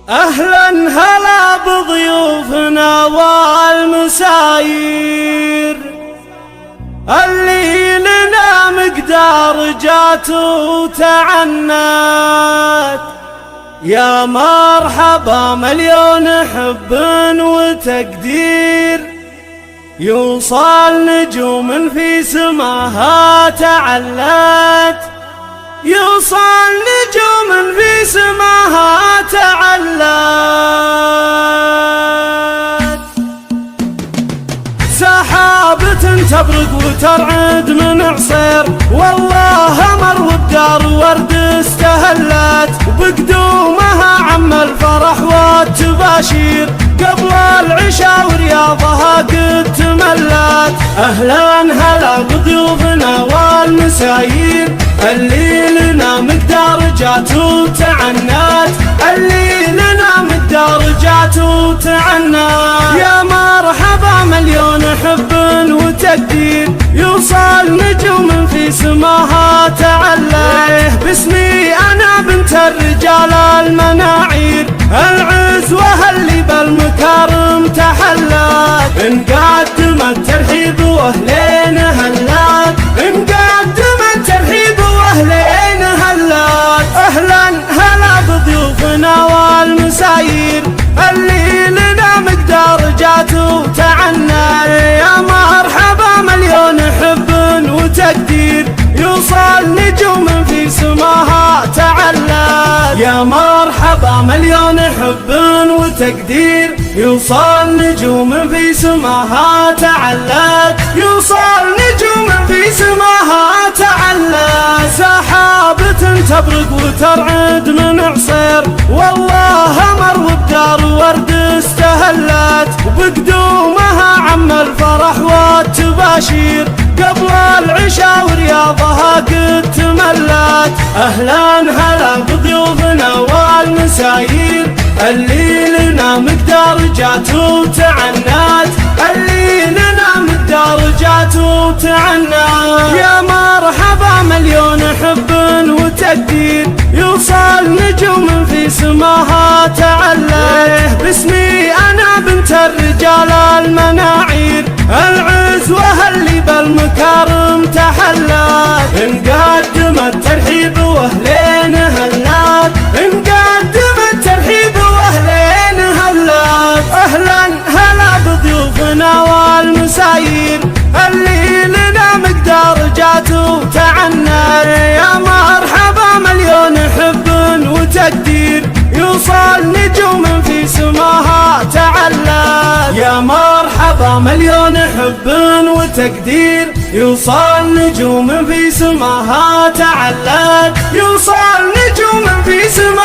أهلا هلا بضيوفنا والمساير اللي لنا مقدار جات وتعنت. يا مرحبا مليون حب وتقدير يوصل نجوم في سماها تعلت. يوصل نجوم في سماها تعلت. سحابة تبرق وترعد من عصير والله مر والدار ورد استهلت. وبقدومها عم الفرح والتباشير قبل العشاء ورياضها قد تملت. أهلا هلا بضيوفنا والمساير اللي لنا مقدار جات وتعنت. اللي لنا مقدار جات وتعنت. يا مرحبا مليون حب وتقدير يوصل نجوم في سماها تعلت. باسمي أنا بنت الرجال المناعير العزوة اللي بالمكارم تحلت. نقدم الترحيب واهلين هلات. نقدم الترحيب واهلين هلات. اهلا هلا بضيوفنا والمساير اللي لنا مقدار جات وتعنت. يا مرحبا مليون حب وتقدير يوصل نجوم في سماها تعلت. يا مرحبا مليون حب وتقدير يوصل نجوم في سماها تعلت. يوصل نجوم في سماها تعلت. سحابة تبرق وترعد من عصير والله مر والدار ورد استهلت. وبقدومها عم الفرح والتباشير قبل العشاء ورياضها قد تملت. أهلا هلا بضيوفنا والمساير اللي لنا مقدار جات وتعنت. اللي لنا مقدار جات وتعنت. يا مرحبا مليون حب وتقدير يوصل نجوم في سماها تعلت. باسمي أنا بنت الرجال المناعير العزوة اللي بالمكارم تحلت. نقدم الترحيب واهلين هلات. نقدم الترحيب واهلين هلات. اهلا هلا بضيوفنا والمساير اللي لنا مقدار جات وتعنت. يا مرحبا مليون حب وتقدير يوصل نجوم في سماها تعلت. يا مرحبا مليون حب وتقدير يوصل نجوم في سماها تعلت. يوصل نجوم في سماها